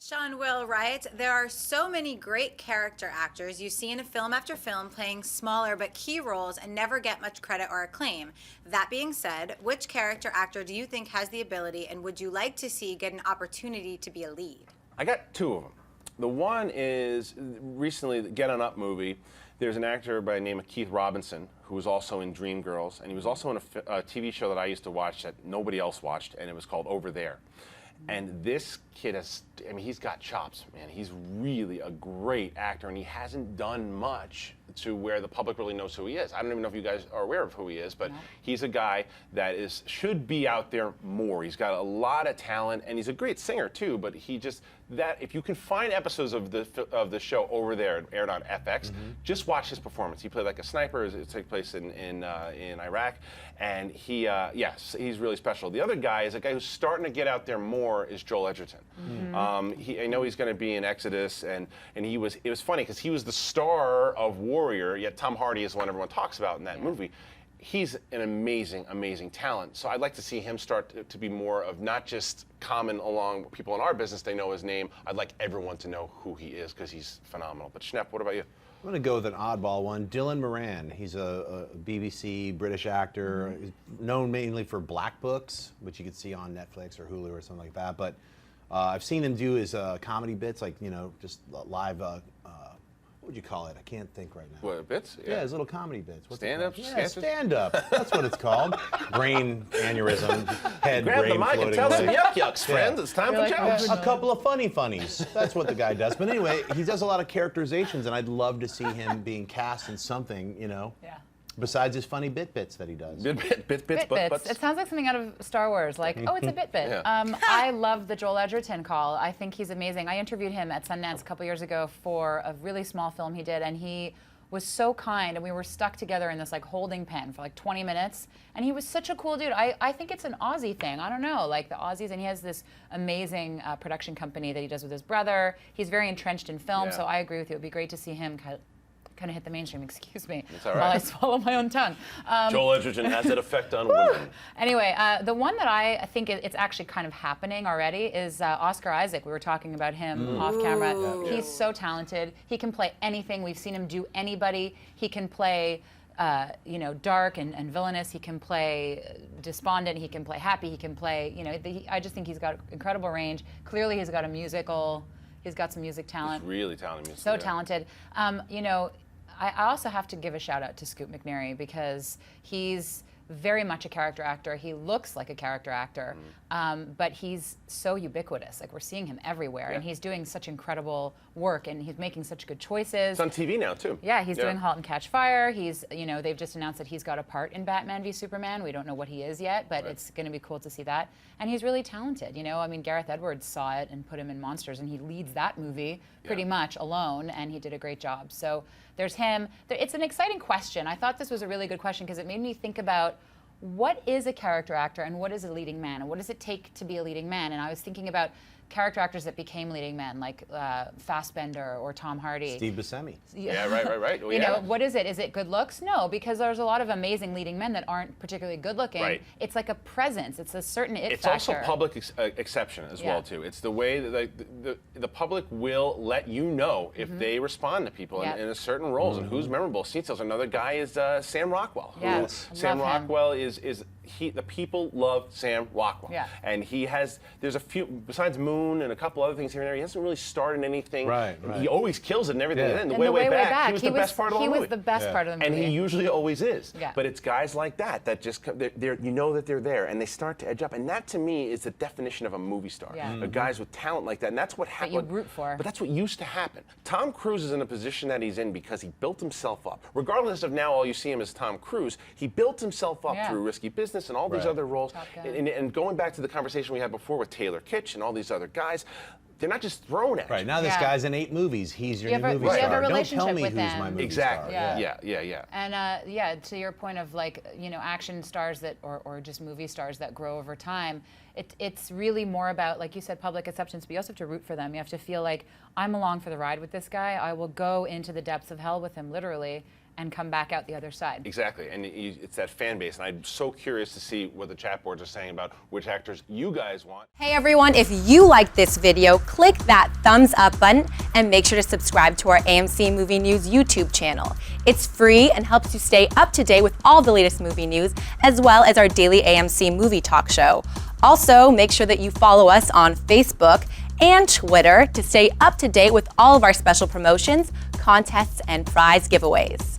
Sean Will writes, there are so many great character actors you see in film after film playing smaller but key roles and never get much credit or acclaim. That being said, which character actor do you think has the ability and would you like to see get an opportunity to be a lead? I got two of them. The one is recently the Get On Up movie. There's an actor by the name of Keith Robinson who was also in Dreamgirls, and he was also in a TV show that I used to watch that nobody else watched, and it was called Over There. And this kid has, I mean, he's got chops, man. He's really a great actor, and he hasn't done much to where the public really knows who he is. I don't even know if you guys are aware of who he is, but he's a guy that should be out there more. He's got a lot of talent, and he's a great singer too, but he just, if you can find episodes of the show Over There, aired on FX, just watch his performance. He played like a sniper. It takes place in Iraq, and yes, he's really special. The other guy is a guy who's starting to get out there more is Joel Edgerton. I know he's going to be in Exodus, and it was funny because he was the star of Warrior, yet Tom Hardy is the one everyone talks about in that movie. He's an amazing, amazing talent. So I'd like to see him start to be more of not just common along people in our business, they know his name. I'd like everyone to know who he is because he's phenomenal. But Schnepp, what about you? I'm going to go with an oddball one. Dylan Moran. He's a BBC British actor. He's known mainly for Black Books, which you could see on Netflix or Hulu or something like that. But I've seen him do his comedy bits, like, you know, just live, what would you call it? I can't think right now. What, bits? Yeah, his little comedy bits. Stand-up? Yeah, stand-up. That's what it's called. Brain aneurysm, head Grab brain the mic and floating tell some away. yuck-yucks, friends. It's time for jokes. A couple of funnies. That's what the guy does. But anyway, he does a lot of characterizations, and I'd love to see him being cast in something, you know, besides his funny bits that he does. Bits. It sounds like something out of Star Wars, like, oh, it's a bit. I love the Joel Edgerton call. I think he's amazing. I interviewed him at Sundance a couple years ago for a really small film he did, and he was so kind, and we were stuck together in this like holding pen for like 20 minutes, and he was such a cool dude. I think it's an Aussie thing. I don't know, like the Aussies, and he has this amazing production company that he does with his brother. He's very entrenched in film, so I agree with you. It would be great to see him kind of hit the mainstream, excuse me, while I swallow my own tongue. Joel Edgerton has that effect on women. Anyway, the one that I think it's actually kind of happening already is Oscar Isaac. We were talking about him off camera. He's so talented. He can play anything. We've seen him do anybody. He can play you know, dark and villainous. He can play despondent. He can play happy. He can play, you know, I just think he's got incredible range. Clearly he's got he's got some music talent. He's really talented. So talented. You know, I also have to give a shout out to Scoot McNairy because he's very much a character actor. He looks like a character actor, but he's so ubiquitous. Like, we're seeing him everywhere, and he's doing such incredible work, and he's making such good choices. It's on TV now too. Yeah, he's doing *Halt and Catch Fire*. He's, you know, they've just announced that he's got a part in *Batman v Superman*. We don't know what he is yet, but it's going to be cool to see that. And he's really talented. You know, I mean, Gareth Edwards saw it and put him in *Monsters*, and he leads that movie pretty much alone, and he did a great job. So there's him. It's an exciting question. I thought this was a really good question because it made me think about what is a character actor and what is a leading man, and what does it take to be a leading man? And I was thinking about character actors that became leading men, like Fassbender or Tom Hardy. Steve Buscemi. Yeah, right. You know, what is it? Is it good looks? No, because there's a lot of amazing leading men that aren't particularly good looking. Right. It's like a presence. It's a certain it It's factor. also public exception as well too. It's the way that the public will let you know if they respond to people in a certain roles and who's memorable. Seatsells. Another guy is Sam Rockwell. Sam Rockwell is the people love Sam Rockwell. Yeah. And there's a few, besides Moon and a couple other things here and there, he hasn't really starred in anything. Right. He always kills it and everything. Yeah. And then the way back, he was the best part of the movie. He was the best part of the movie. And he usually always is. Yeah. But it's guys like that just, you know that they're there, and they start to edge up. And that, to me, is the definition of a movie star. Yeah. The guys with talent like that. And that's what happened. That you root for. But that's what used to happen. Tom Cruise is in a position that he's in because he built himself up. Regardless of now all you see him as Tom Cruise, he built himself up through Risky Business and all these other roles. And going back to the conversation we had before with Taylor Kitsch and all these other guys, they're not just thrown at you. Right, now this guy's in 8 movies. He's your new movie star. You have a Don't relationship tell me with who's them. my movie Exactly. star. Yeah. And to your point of, like, you know, action stars that, or just movie stars that grow over time, it's really more about, like you said, public acceptance, but you also have to root for them. You have to feel like, I'm along for the ride with this guy. I will go into the depths of hell with him, literally. and come back out the other side. Exactly, and it's that fan base, and I'm so curious to see what the chat boards are saying about which actors you guys want. Hey everyone, if you liked this video, click that thumbs up button and make sure to subscribe to our AMC Movie News YouTube channel. It's free and helps you stay up to date with all the latest movie news, as well as our daily AMC movie talk show. Also, make sure that you follow us on Facebook and Twitter to stay up to date with all of our special promotions, contests, and prize giveaways.